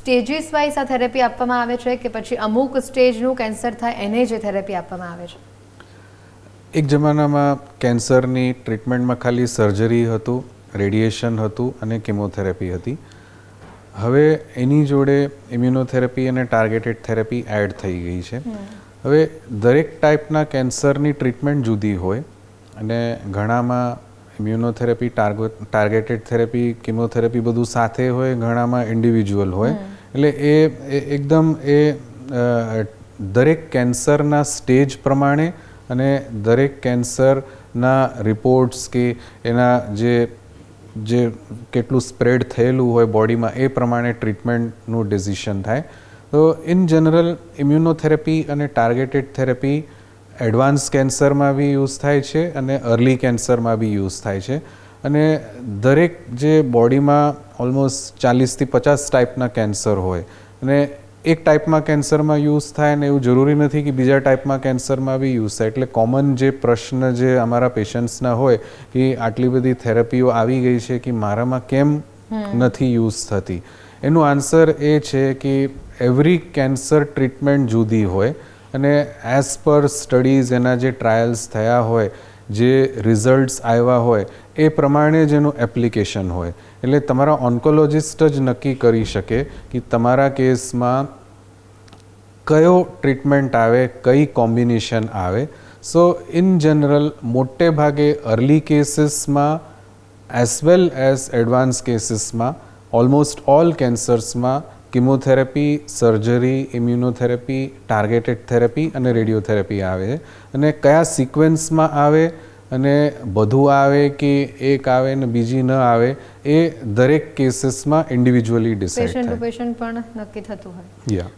Stages wise આ therapy આપવામાં આવે છે કે પછી અમુક સ્ટેજનું કેન્સર થાય એને જે થેરેપી આપવામાં આવે છે? એક જમાનામાં કેન્સરની ટ્રીટમેન્ટમાં ખાલી સર્જરી હતું, રેડિયેશન હતું અને કેમોથેરેપી હતી. હવે એની જોડે ઇમ્યુનોથેરેપી અને ટાર્ગેટેડ થેરેપી એડ થઈ ગઈ છે. હવે દરેક ટાઈપના કેન્સરની ટ્રીટમેન્ટ જુદી હોય અને ઘણામાં ઇમ્યુનોથેરેપી, ટાર્ગેટેડ થેરેપી, કિમોથેરેપી બધું સાથે હોય, ઘણામાં ઇન્ડિવિજ્યુઅલ હોય. એટલે એકદમ દરેક કેન્સરના સ્ટેજ પ્રમાણે અને દરેક કેન્સરના રિપોર્ટ્સ કે એના જે કેટલું સ્પ્રેડ થયેલું હોય બોડીમાં એ પ્રમાણે ટ્રીટમેન્ટનું ડિસિઝન થાય. તો ઇન જનરલ ઇમ્યુનોથેરેપી અને ટાર્ગેટેડ થેરેપી એડવાન્સ કેન્સરમાં બી યુઝ થાય છે અને અર્લી કેન્સરમાં બી યુઝ થાય છે. અને દરેક જે બોડીમાં ઓલમોસ્ટ 40થી 50 ટાઈપના કેન્સર હોય અને એક ટાઈપમાં કેન્સરમાં યુઝ થાય ને એવું જરૂરી નથી કે બીજા ટાઈપમાં કેન્સરમાં બી યુઝ થાય. એટલે કોમન જે પ્રશ્ન જે અમારા પેશન્ટ્સના હોય કે આટલી બધી થેરેપીઓ આવી ગઈ છે કે મારામાં કેમ નથી યુઝ થતી, એનું આન્સર એ છે કે એવરી કેન્સર ટ્રીટમેન્ટ જુદી હોય અને એઝ પર સ્ટડીઝ, એના જે ટ્રાયલ્સ થયા હોય, જે રિઝલ્ટ્સ આવ્યા હોય એ પ્રમાણે જ એનું એપ્લિકેશન હોય. એટલે તમારા ઓન્કોલોજિસ્ટ જ નક્કી કરી શકે કે તમારા કેસમાં કયો ટ્રીટમેન્ટ આવે, કઈ કોમ્બિનેશન આવે. સો ઇન જનરલ મોટે ભાગે અર્લી કેસીસમાં એઝ વેલ એઝ એડવાન્સ કેસીસમાં ઓલમોસ્ટ ઓલ કેન્સર્સમાં chemotherapy, surgery, immunotherapy, targeted therapy અને રેડિયોથેરેપી આવે છે. અને કયા સિક્વન્સમાં આવે અને બધું આવે કે એક આવે ને બીજી ન આવે એ દરેક કેસીસમાં ઇન્ડિવિજ્યુઅલી ડિસાઇડ થાય. પેશન્ટ ટુ પેશન્ટ પણ નક્કી થતું હોય. યા